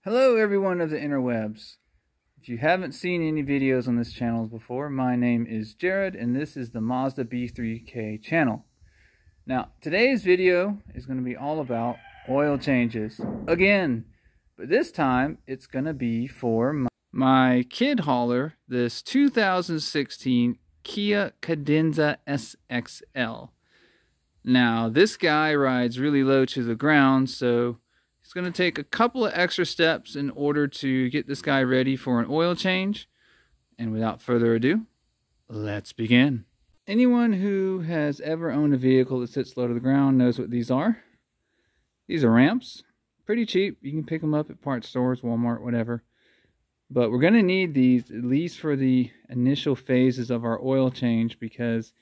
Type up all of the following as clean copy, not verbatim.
Hello everyone of the interwebs. If you haven't seen any videos on this channel before, my name is Jared and this is the Mazda B3K channel. Now today's video is going to be all about oil changes again, but this time it's going to be for my kid hauler, this 2016 Kia Cadenza SXL. Now this guy rides really low to the ground, so it's going to take a couple of extra steps in order to get this guy ready for an oil change. And without further ado, let's begin. Anyone who has ever owned a vehicle that sits low to the ground knows what these are. These are ramps. Pretty cheap. You can pick them up at parts stores, Walmart, whatever. But we're going to need these at least for the initial phases of our oil change, because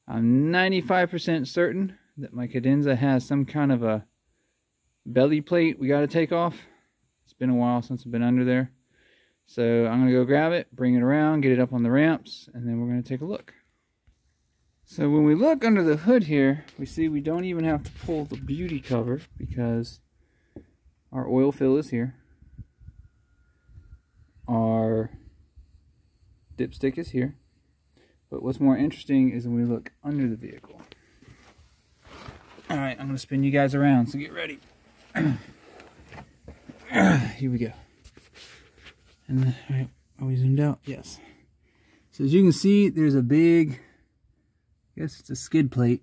I'm 95% certain that my Cadenza has some kind of a belly plate we got to take off. It's been a while since I've been under there, so I'm going to go grab it, bring it around, get it up on the ramps, and then we're going to take a look. So when we look under the hood here, we see we don't even have to pull the beauty cover because our oil fill is here, our dipstick is here. But what's more interesting is when we look under the vehicle. Alright, I'm going to spin you guys around, so get ready. Here we go. And alright, are we zoomed out? Yes. So as you can see, there's a big, I guess it's a skid plate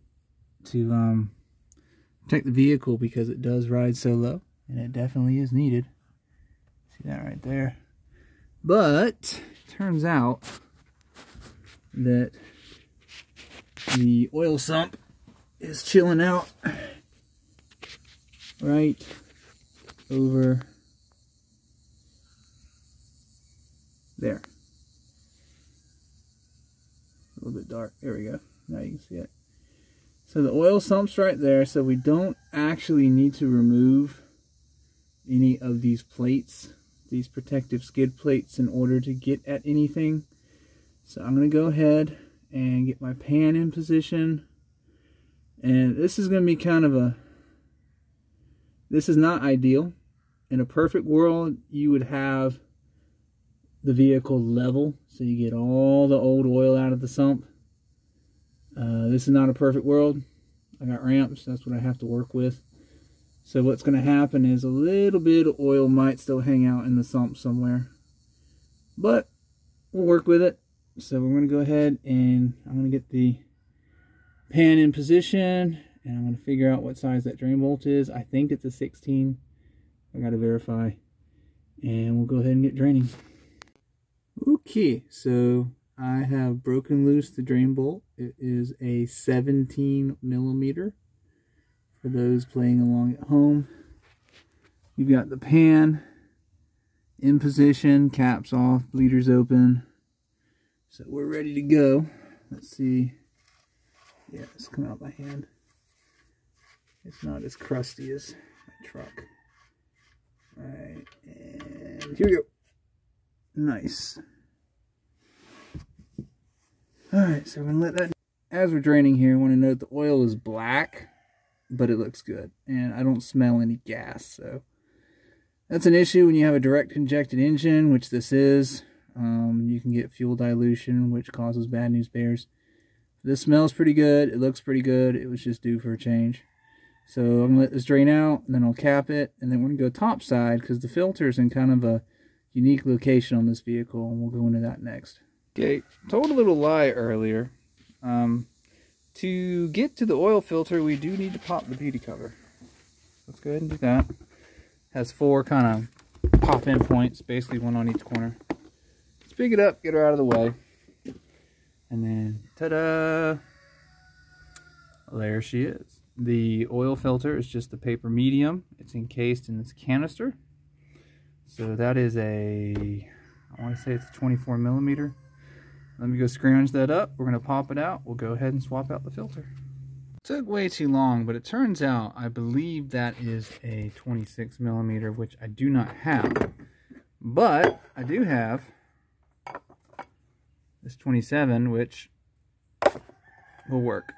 to protect the vehicle because it does ride so low, and it definitely is needed. See that right there? But it turns out that the oil sump is chilling out right over there. A little bit dark. There we go. Now you can see it. So the oil sump's right there, so we don't actually need to remove any of these plates, these protective skid plates, in order to get at anything. So I'm going to go ahead and get my pan in position. And this is going to be kind of a, this is not ideal. In a perfect world, you would have the vehicle level, so you get all the old oil out of the sump. This is not a perfect world. I got ramps, that's what I have to work with. So what's going to happen is a little bit of oil might still hang out in the sump somewhere. But we'll work with it. So we're going to go ahead and I'm going to get the pan in position, and I'm going to figure out what size that drain bolt is. I think it's a 16. I got to verify. And we'll go ahead and get draining. Okay, so I have broken loose the drain bolt. It is a 17 millimeter. For those playing along at home, you've got the pan in position, caps off, bleeders open. So we're ready to go. Let's see. Yeah, it's coming out my hand. It's not as crusty as my truck. Alright, and here we go. Nice. Alright, so we're going to let that... As we're draining here, I want to note the oil is black, but it looks good. And I don't smell any gas, so... That's an issue when you have a direct injected engine, which this is. You can get fuel dilution, which causes bad news bears. This smells pretty good. It looks pretty good. It was just due for a change. So I'm going to let this drain out, and then I'll cap it, and then we're going to go top side because the filter's in kind of a unique location on this vehicle, and we'll go into that next. Okay, told a little lie earlier. To get to the oil filter, we do need to pop the beauty cover. Let's go ahead and do that. Has 4 kind of pop-in points, basically 1 on each corner. Let's pick it up, get her out of the way. And then, ta-da! There she is. The oil filter is just a paper medium. It's encased in this canister. So that is a, I want to say it's a 24 millimeter. Let me go scrounge that up. We're going to pop it out. We'll go ahead and swap out the filter. It took way too long, but it turns out I believe that is a 26 millimeter, which I do not have. But I do have this 27, which will work.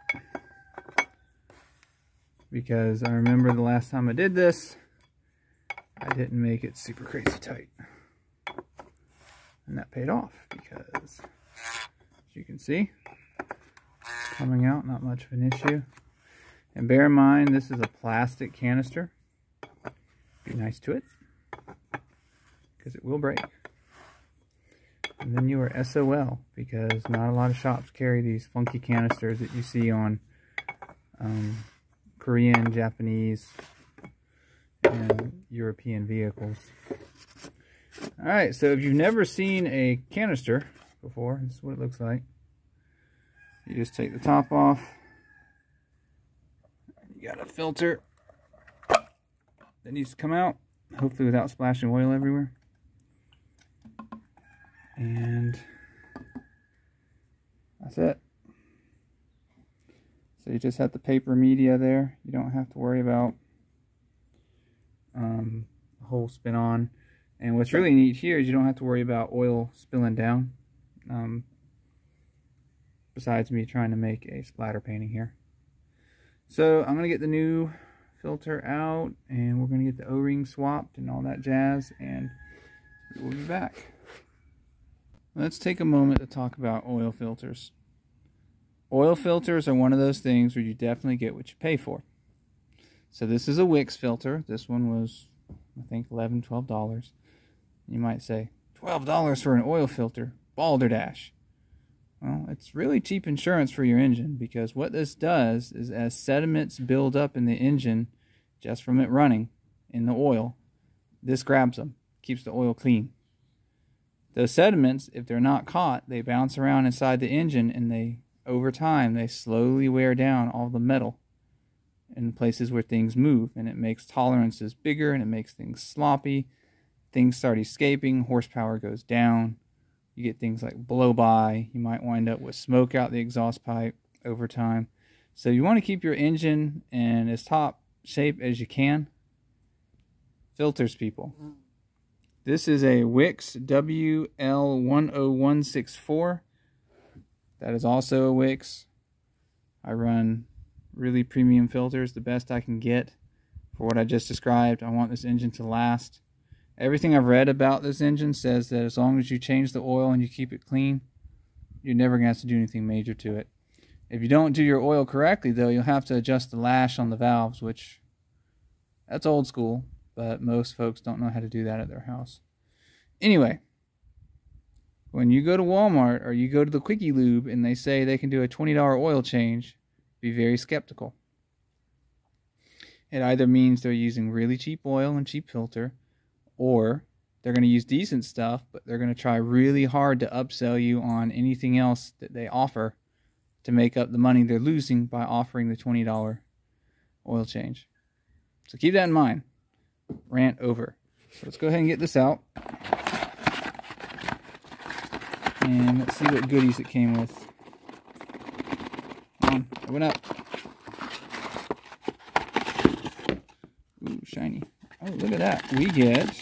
because I remember the last time I did this, I didn't make it super crazy tight. And that paid off because, as you can see, it's coming out, not much of an issue. And bear in mind, this is a plastic canister. Be nice to it, because it will break. And then you are SOL, because not a lot of shops carry these funky canisters that you see on Korean, Japanese, and European vehicles. Alright, so if you've never seen a canister before, this is what it looks like. You just take the top off. You got a filter that needs to come out, hopefully without splashing oil everywhere. And that's it. So you just have the paper media there. You don't have to worry about the whole spin on. And what's really neat here is you don't have to worry about oil spilling down. Besides me trying to make a splatter painting here. So I'm going to get the new filter out, and we're going to get the O-ring swapped and all that jazz, and we'll be back. Let's take a moment to talk about oil filters. Oil filters are one of those things where you definitely get what you pay for. So this is a Wix filter. This one was, I think, $11, $12. You might say, $12 for an oil filter? Balderdash. Well, it's really cheap insurance for your engine, because what this does is, as sediments build up in the engine just from it running in the oil, this grabs them, keeps the oil clean. Those sediments, if they're not caught, they bounce around inside the engine, and over time they slowly wear down all the metal in places where things move, and it makes tolerances bigger, and it makes things sloppy. Things start escaping, horsepower goes down. You get things like blow-by. You might wind up with smoke out the exhaust pipe over time. So you want to keep your engine in as top shape as you can. Filters, people. This is a Wix WL10164. That is also a Wix. I run really premium filters, the best I can get for what I just described. I want this engine to last. Everything I've read about this engine says that as long as you change the oil and you keep it clean, you're never going to have to do anything major to it. If you don't do your oil correctly, though, you'll have to adjust the lash on the valves, which, that's old school, but most folks don't know how to do that at their house. Anyway, when you go to Walmart or you go to the Quickie Lube and they say they can do a $20 oil change, be very skeptical. It either means they're using really cheap oil and cheap filter, or they're going to use decent stuff, but they're going to try really hard to upsell you on anything else that they offer to make up the money they're losing by offering the $20 oil change. So keep that in mind. Rant over. So let's go ahead and get this out. And let's see what goodies it came with. Come on, open up. Ooh, shiny. Oh, look at that. We get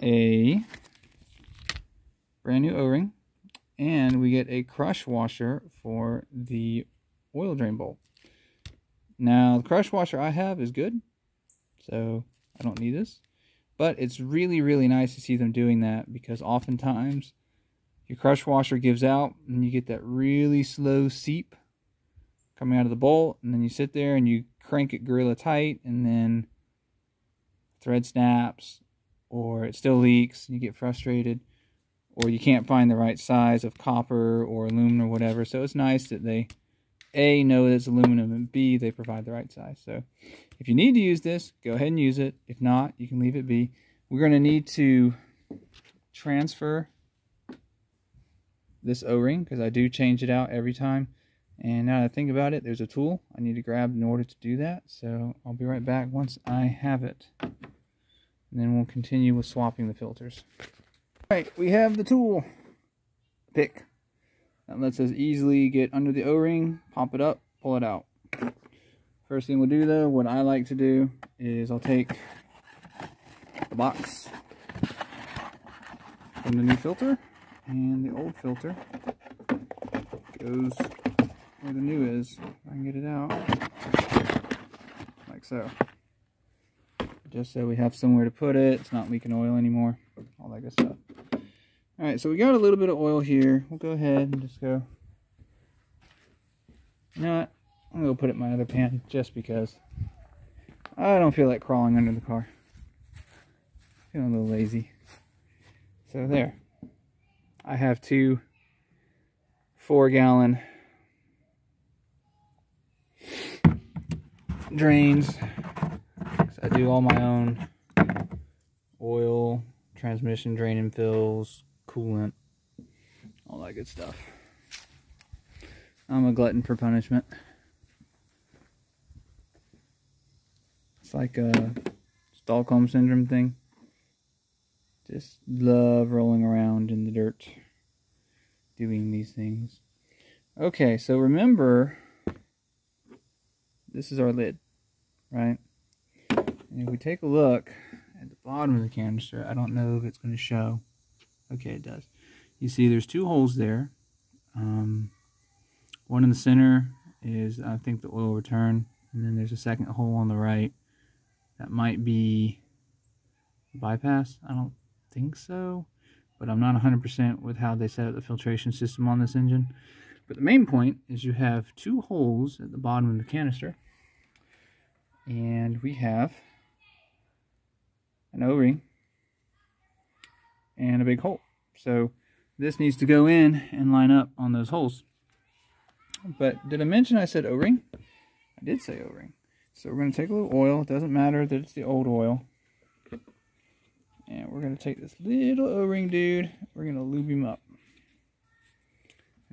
a brand new O-ring, and we get a crush washer for the oil drain bowl. Now, the crush washer I have is good, so I don't need this. But it's really, really nice to see them doing that, because oftentimes your crush washer gives out and you get that really slow seep coming out of the bolt, and then you sit there and you crank it gorilla tight, and then thread snaps, or it still leaks and you get frustrated, or you can't find the right size of copper or aluminum or whatever. So it's nice that they A, know that it's aluminum, and B, they provide the right size. So if you need to use this, go ahead and use it. If not, you can leave it be. We're going to need to transfer this O-ring, because I do change it out every time. And now that I think about it, there's a tool I need to grab in order to do that. So I'll be right back once I have it. And then we'll continue with swapping the filters. Alright, we have the tool. Pick. That lets us easily get under the O-ring, pop it up, pull it out. First thing we'll do, though, what I like to do is I'll take the box from the new filter, and the old filter goes where the new is. If I can get it out, like so. just so we have somewhere to put it. It's not leaking oil anymore. All that good stuff. Alright, so we got a little bit of oil here. We'll go ahead and just go. You know what? I'm going to put it in my other pan just because I don't feel like crawling under the car. Feeling a little lazy. So there. I have 2 4-gallon drains. So I do all my own oil, transmission drain and fills, coolant, all that good stuff. I'm a glutton for punishment. It's like a Stockholm syndrome thing. Just love rolling around in the dirt doing these things. Okay, so remember, this is our lid, right? And if we take a look at the bottom of the canister, I don't know if it's going to show. Okay, it does. You see there's 2 holes there. One in the center is, I think, the oil return. And then there's a second hole on the right. That might be bypass. I don't think so. But I'm not 100% with how they set up the filtration system on this engine. But the main point is you have 2 holes at the bottom of the canister. And we have an O-ring and a big hole. So this needs to go in and line up on those holes. But did I mention I said O-ring? I did say O-ring. So we're going to take a little oil. It doesn't matter that it's the old oil. And we're going to take this little O-ring dude. We're going to lube him up.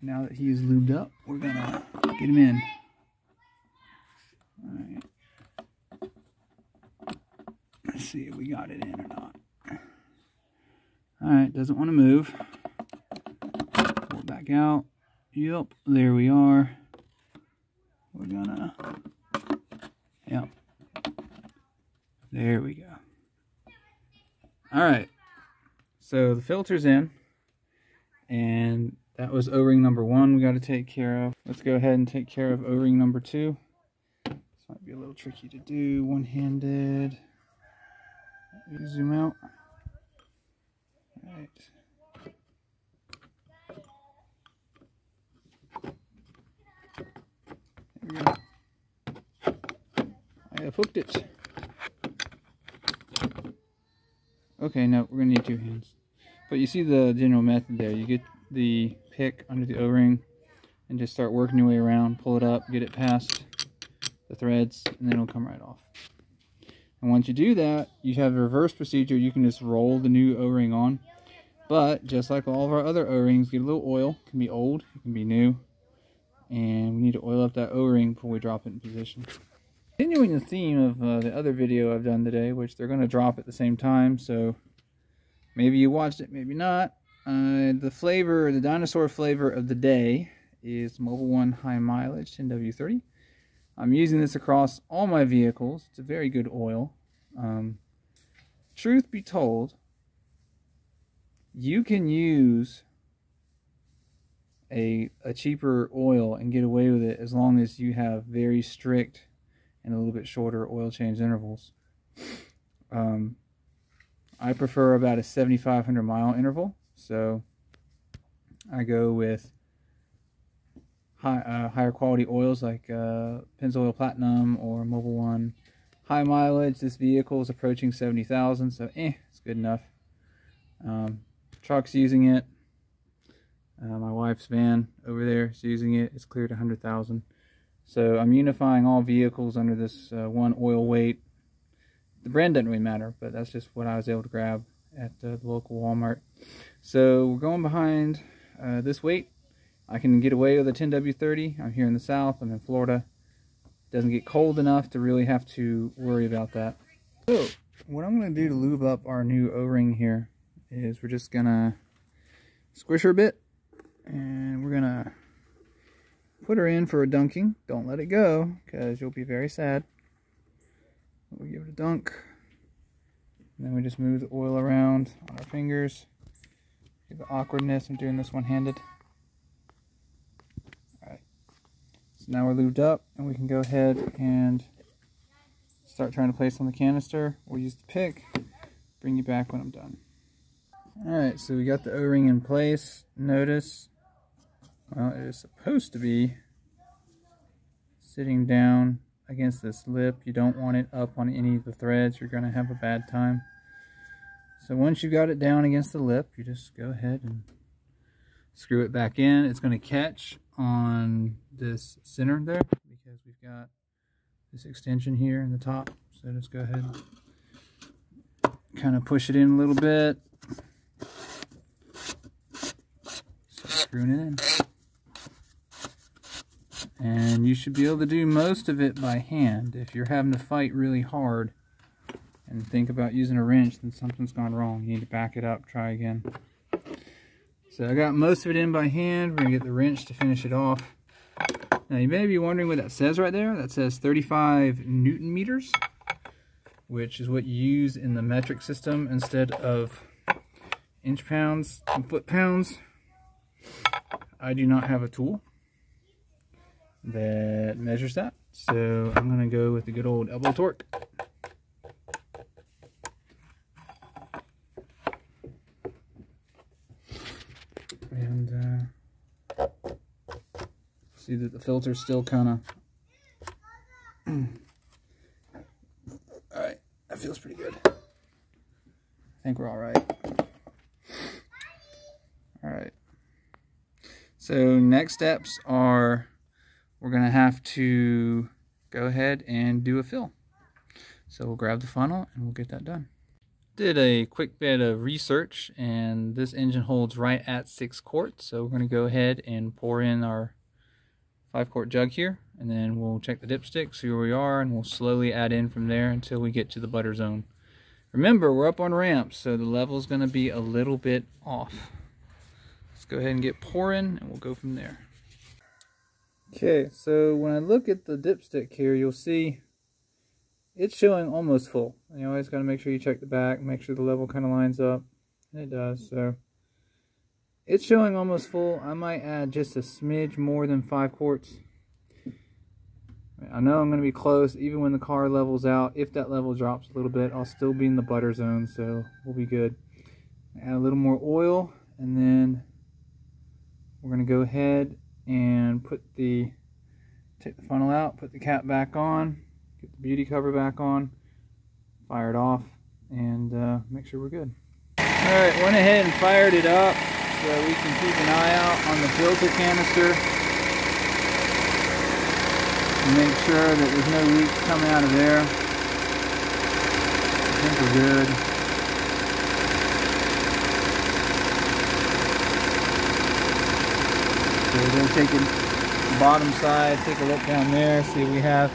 Now that he is lubed up, we're going to get him in. Alright. Let's see if we got it in or not. Alright, doesn't want to move. Pull it back out. Yep, there we are. We're gonna, yep. There we go. Alright, so the filter's in, and that was O-ring number 1 we got to take care of. Let's go ahead and take care of O-ring number 2. This might be a little tricky to do one-handed. Let me zoom out. Alright. There we go. I have hooked it. Okay, no, we're going to need 2 hands. But you see the general method there. You get the pick under the O-ring and just start working your way around. Pull it up, get it past the threads, and then it'll come right off. And once you do that, you have a reverse procedure. You can just roll the new O-ring on. But just like all of our other O-rings, get a little oil. It can be old, it can be new. And we need to oil up that O-ring before we drop it in position. Continuing the theme of the other video I've done today, which they're going to drop at the same time, so maybe you watched it, maybe not. The flavor, the dinosaur flavor of the day is Mobil 1 High Mileage 10W30. I'm using this across all my vehicles. It's a very good oil. Truth be told, you can use a cheaper oil and get away with it as long as you have very strict and a little bit shorter oil change intervals. I prefer about a 7,500 mile interval, so I go with higher quality oils like Pennzoil Platinum or Mobil 1 High Mileage. This vehicle is approaching 70,000, so it's good enough. Truck's using it. My wife's van over there is using it. It's cleared 100,000. So I'm unifying all vehicles under this one oil weight. The brand doesn't really matter, but that's just what I was able to grab at the local Walmart. So we're going behind this weight. I can get away with a 10W30. I'm here in the south. I'm in Florida. It doesn't get cold enough to really have to worry about that. So what I'm going to do to lube up our new O-ring here is we're just going to squish her a bit. And we're going to put her in for a dunking. Don't let it go, because you'll be very sad. We'll give it a dunk. And then we just move the oil around on our fingers. Get the awkwardness. I'm doing this one-handed. Alright. So now we're lubed up, and we can go ahead and start trying to place on the canister, or use the pick. Bring you back when I'm done. Alright, so we got the O-ring in place. Notice, well, it is supposed to be sitting down against this lip. You don't want it up on any of the threads. You're going to have a bad time. So once you've got it down against the lip, you just go ahead and screw it back in. It's going to catch on this center there because we've got this extension here in the top. So just go ahead and kind of push it in a little bit. Start screwing it in. And you should be able to do most of it by hand. If you're having to fight really hard and think about using a wrench, then something's gone wrong. You need to back it up, try again. So I got most of it in by hand. We're going to get the wrench to finish it off. Now you may be wondering what that says right there. That says 35 Newton meters, which is what you use in the metric system instead of inch pounds and foot pounds. I do not have a tool that measures that, so I'm going to go with the good old elbow torque. And see that the filter's still kind of alright, that feels pretty good. I think we're alright. Alright, so next steps are we're going to have to go ahead and do a fill. So we'll grab the funnel and we'll get that done. Did a quick bit of research, and this engine holds right at 6 quarts. So we're going to go ahead and pour in our 5-quart jug here, and then we'll check the dipstick, see where we are, and we'll slowly add in from there until we get to the butter zone. Remember, we're up on ramps, so the level is going to be a little bit off. Let's go ahead and get pouring, and we'll go from there. Okay, so when I look at the dipstick here, you'll see it's showing almost full. You always got to make sure you check the back, make sure the level kind of lines up, and it does. So it's showing almost full. I might add just a smidge more than 5 quarts. I know I'm going to be close even when the car levels out. If that level drops a little bit, I'll still be in the butter zone, so we'll be good. Add a little more oil, and then we're going to go ahead and take the funnel out, put the cap back on, get the beauty cover back on, fire it off, and make sure we're good. Alright, went ahead and fired it up so we can keep an eye out on the filter canister and make sure that there's no leaks coming out of there. I think we're good. So we're going to take the bottom side, take a look down there, see if we have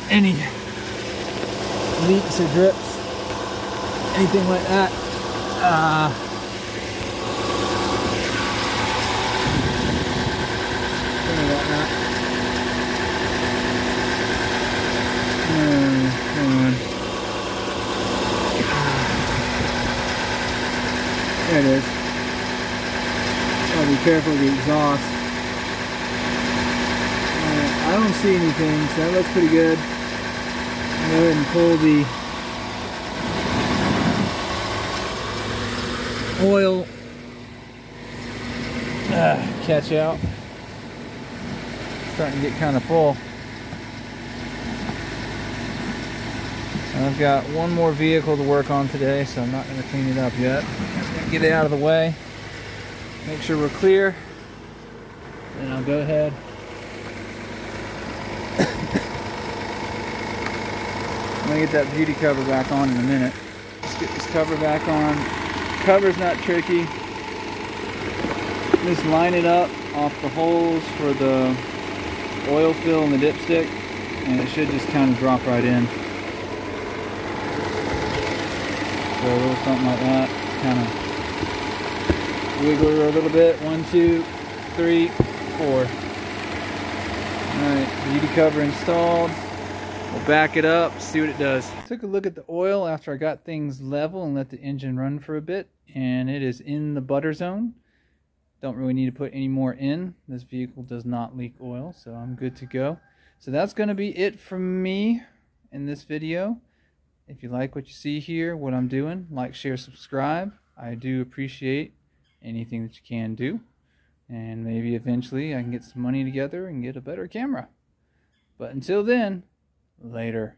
any leaks or drips, anything like that. Sorry about that. Come on. There it is. Gotta be careful of the exhaust. I don't see anything, so that looks pretty good. I'll go ahead and pull the oil catch out. Starting to get kind of full. And I've got one more vehicle to work on today, so I'm not going to clean it up yet. Just going to get it out of the way. Make sure we're clear. Then I'll go ahead. I'm going to get that beauty cover back on in a minute. Let's get this cover back on. Cover's not tricky. Just line it up off the holes for the oil fill and the dipstick, and it should just kind of drop right in. So a little something like that. Kind of wiggle her a little bit. 1, 2, 3, 4. Alright, beauty cover installed. We'll back it up, see what it does. Took a look at the oil after I got things level and let the engine run for a bit, and it is in the butter zone. Don't really need to put any more in. This vehicle does not leak oil, so I'm good to go. So that's going to be it from me in this video. If you like what you see here, what I'm doing, like, share, subscribe. I do appreciate anything that you can do. And maybe eventually I can get some money together and get a better camera. But until then, later.